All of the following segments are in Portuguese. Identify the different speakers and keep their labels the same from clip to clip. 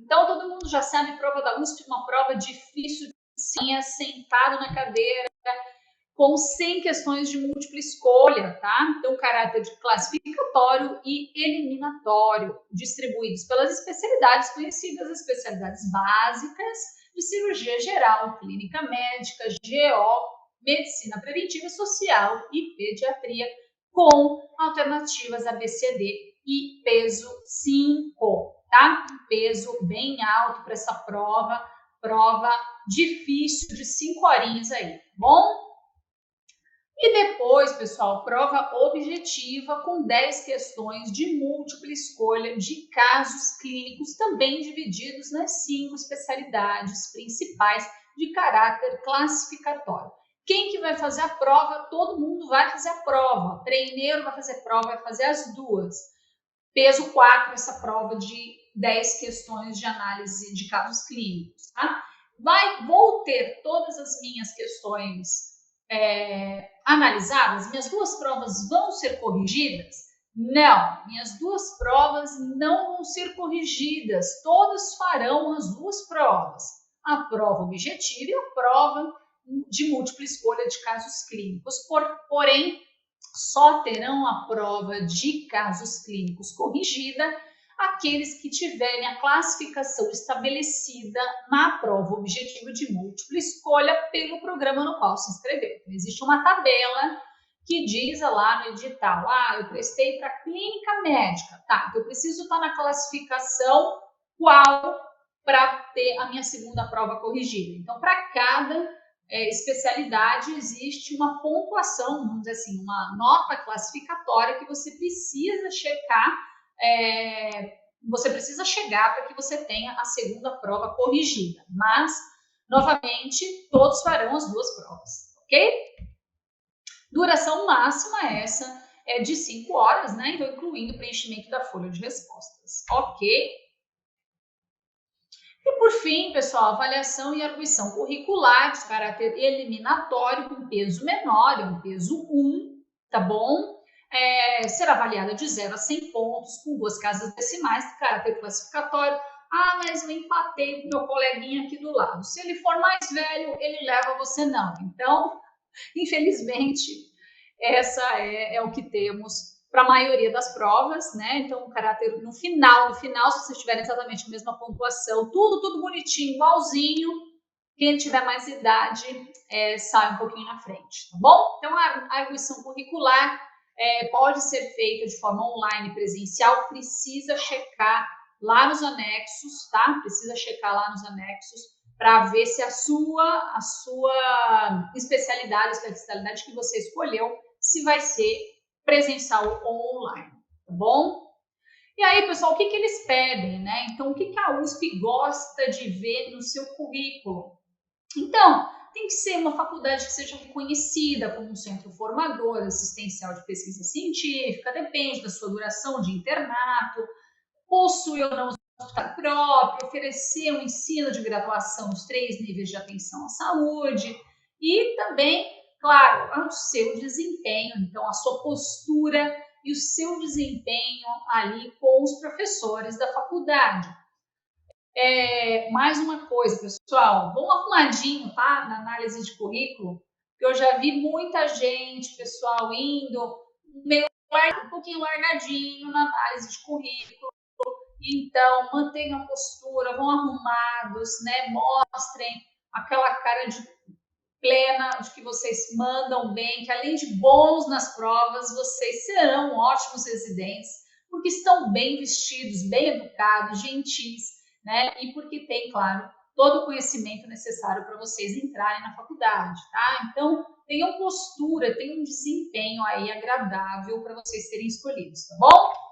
Speaker 1: Então, todo mundo já sabe, prova da USP, uma prova difícil, sim, sentado na cadeira, com 100 questões de múltipla escolha, tá? Então, caráter de classificatório e eliminatório, distribuídos pelas especialidades conhecidas, especialidades básicas de cirurgia geral, clínica médica, GO, medicina preventiva e social e pediatria, com alternativas ABCD e peso 5, tá? Peso bem alto para essa prova difícil de 5 horinhas aí, bom? E depois, pessoal, prova objetiva com 10 questões de múltipla escolha de casos clínicos, também divididos nas 5 especialidades principais de caráter classificatório. Quem que vai fazer a prova? Todo mundo vai fazer a prova. Treineiro vai fazer prova, vai fazer as duas. Peso 4, essa prova de 10 questões de análise de casos clínicos, tá? Vou ter todas as minhas questões analisadas? Minhas duas provas vão ser corrigidas? Não, minhas duas provas não vão ser corrigidas. Todas farão as duas provas. A prova objetiva e a prova de múltipla escolha de casos clínicos. Porém, só terão a prova de casos clínicos corrigida aqueles que tiverem a classificação estabelecida na prova objetiva de múltipla escolha pelo programa no qual se inscreveu. Então, existe uma tabela que diz lá no edital, eu prestei para clínica médica, tá? Então, eu preciso estar na classificação qual para ter a minha segunda prova corrigida. Então, para cada especialidade existe uma pontuação, vamos dizer assim, uma nota classificatória que você precisa checar, você precisa chegar para que você tenha a segunda prova corrigida. Mas, novamente, todos farão as duas provas, ok? Duração máxima essa é de 5 horas, né? Então, incluindo o preenchimento da folha de respostas, ok? E por fim, pessoal, avaliação e arguição curricular de caráter eliminatório com peso menor, é um peso 1, tá bom? Será avaliada de 0 a 100 pontos, com 2 casas decimais de caráter classificatório. Mas eu empatei com meu coleguinha aqui do lado. Se ele for mais velho, ele leva, você não. Então, infelizmente, essa é o que temos para a maioria das provas, né? Então, o caráter no final, se vocês tiverem exatamente a mesma pontuação, tudo bonitinho, igualzinho, quem tiver mais idade sai um pouquinho na frente, tá bom? Então, a arguição curricular pode ser feita de forma online, presencial, precisa checar lá nos anexos, tá? Precisa checar lá nos anexos para ver se a sua especialidade que você escolheu, se vai ser presencial ou online, tá bom? E aí, pessoal, o que eles pedem, né? Então, o que a USP gosta de ver no seu currículo? Então, tem que ser uma faculdade que seja reconhecida como um centro formador, assistencial de pesquisa científica, depende da sua duração de internato, possui ou não hospital próprio, oferecer um ensino de graduação nos 3 níveis de atenção à saúde e também, claro, o seu desempenho, então a sua postura e o seu desempenho ali com os professores da faculdade. Mais uma coisa, pessoal, vão arrumadinho, tá? Na análise de currículo, porque eu já vi muita gente, pessoal, indo meio um pouquinho largadinho na análise de currículo. Então, mantenham a postura, vão arrumados, né? Mostrem aquela cara de plena, de que vocês mandam bem, que além de bons nas provas, vocês serão ótimos residentes, porque estão bem vestidos, bem educados, gentis, né? E porque tem, claro, todo o conhecimento necessário para vocês entrarem na faculdade, tá? Então, tenham postura, tenham um desempenho aí agradável para vocês serem escolhidos, tá bom?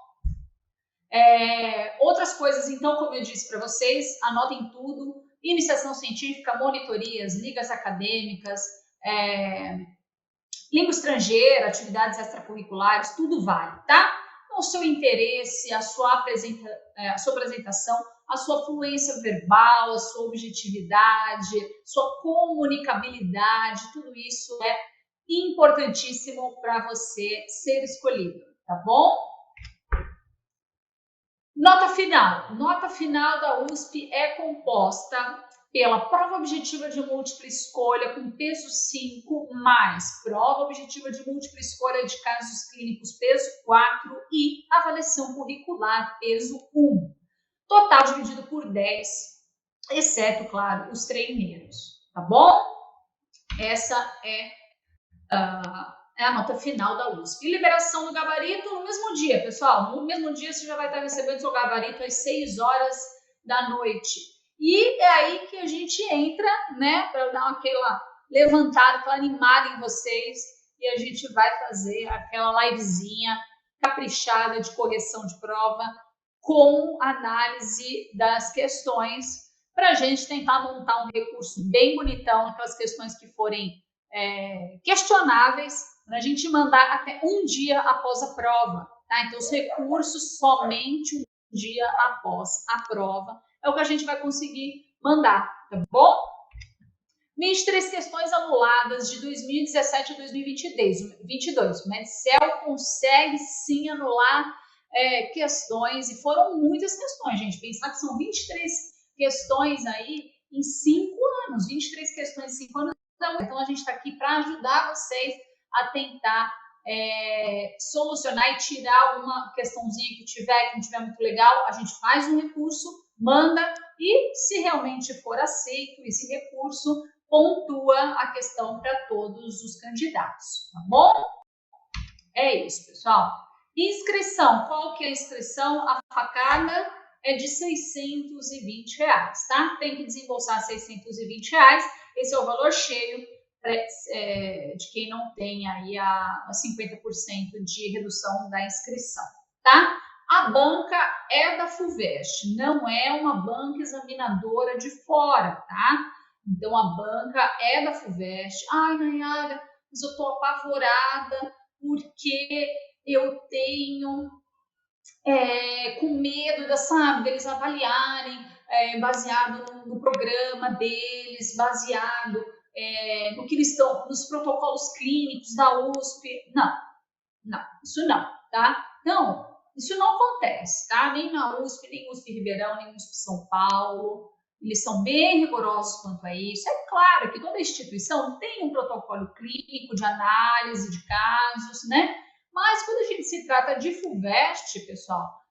Speaker 1: Outras coisas, então, como eu disse para vocês, anotem tudo: iniciação científica, monitorias, ligas acadêmicas, língua estrangeira, atividades extracurriculares, tudo vale, tá? Então, o seu interesse, a sua apresentação, a sua fluência verbal, a sua objetividade, sua comunicabilidade, tudo isso é importantíssimo para você ser escolhido, tá bom? Nota final. Nota final da USP é composta pela prova objetiva de múltipla escolha com peso 5, mais prova objetiva de múltipla escolha de casos clínicos peso 4 e avaliação curricular peso 1. Total dividido por 10, exceto, claro, os treineiros. Tá bom? Essa é a nota final da USP. E liberação do gabarito no mesmo dia, pessoal. No mesmo dia você já vai estar recebendo seu gabarito às 6 horas da noite. E é aí que a gente entra, né, para dar aquela levantada, aquela animada em vocês, e a gente vai fazer aquela livezinha caprichada de correção de prova com análise das questões, para a gente tentar montar um recurso bem bonitão, aquelas questões que forem questionáveis, para a gente mandar até um dia após a prova. Tá? Então, os recursos somente um dia após a prova é o que a gente vai conseguir mandar, tá bom? 23 questões anuladas de 2017 a 2022. O Medcel consegue sim anular questões, e foram muitas questões, gente. Pensar que são 23 questões aí em 5 anos, 23 questões em 5 anos. Então, a gente está aqui para ajudar vocês a tentar solucionar e tirar uma questãozinha que não tiver muito legal. A gente faz um recurso, manda, e se realmente for aceito esse recurso, pontua a questão para todos os candidatos, tá bom? É isso, pessoal. Inscrição. Qual que é a inscrição? A facada é de R$620, tá? Tem que desembolsar R$620. Esse é o valor cheio de quem não tem aí a 50% de redução da inscrição, tá? A banca é da FUVEST, não é uma banca examinadora de fora, tá? Então, a banca é da FUVEST. Ai, Nayara, mas eu tô apavorada porque eu tenho com medo deles avaliarem baseado no programa deles, baseado no que eles estão, nos protocolos clínicos da USP. Não, isso não, tá? Não, isso não acontece, tá? Nem na USP, nem USP Ribeirão, nem USP São Paulo. Eles são bem rigorosos quanto a isso. É claro que toda instituição tem um protocolo clínico de análise de casos, né? Mas quando a gente se trata de FUVEST, pessoal,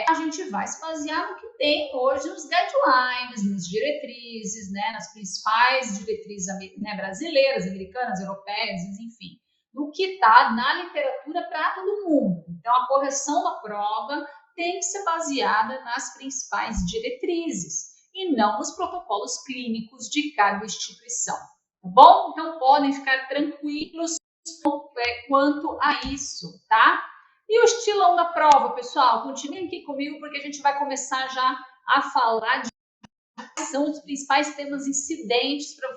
Speaker 1: a gente vai se basear no que tem hoje nos guidelines, nas diretrizes, né? Nas principais diretrizes brasileiras, americanas, europeias, enfim, no que está na literatura para todo mundo. Então, a correção da prova tem que ser baseada nas principais diretrizes e não nos protocolos clínicos de cada instituição, tá bom? Então, podem ficar tranquilos quanto a isso, tá? E o estilão da prova, pessoal? Continuem aqui comigo, porque a gente vai começar já a falar de quais são os principais temas incidentes para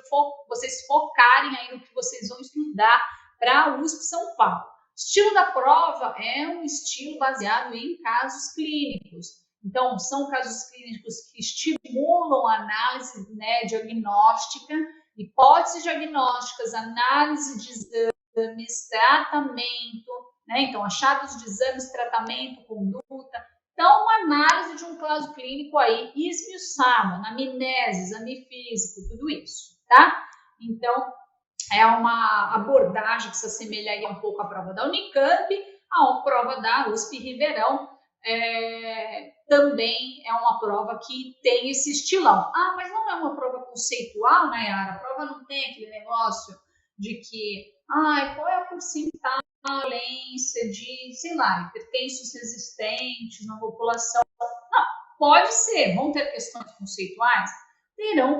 Speaker 1: vocês focarem aí no que vocês vão estudar para a USP São Paulo. O estilo da prova é um estilo baseado em casos clínicos. Então, são casos clínicos que estimulam a análise diagnóstica, hipóteses diagnósticas, análise de exames, tratamento, né? Então, achados de exames, tratamento, conduta. Então, uma análise de um caso clínico aí esmiuçada, anamnese, exame físico, tudo isso, tá? Então, é uma abordagem que se assemelha aí um pouco à prova da Unicamp, à prova da USP Ribeirão. Também é uma prova que tem esse estilão. Ah, mas não é uma prova conceitual, Nayara? A prova não tem aquele negócio de que, qual é a porcentagem de valência de, sei lá, hipertensos resistentes na população? Não, pode ser. Vão ter questões conceituais? Terão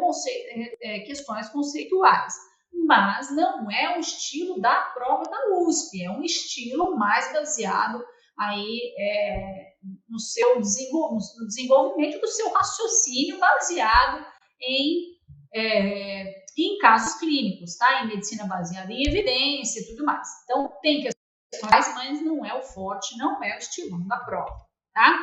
Speaker 1: questões conceituais. Mas não é o estilo da prova da USP, é um estilo mais baseado aí no desenvolvimento do seu raciocínio baseado em casos clínicos, tá? Em medicina baseada em evidência e tudo mais. Então, tem questões, mas não é o forte, não é o estilo da prova, tá?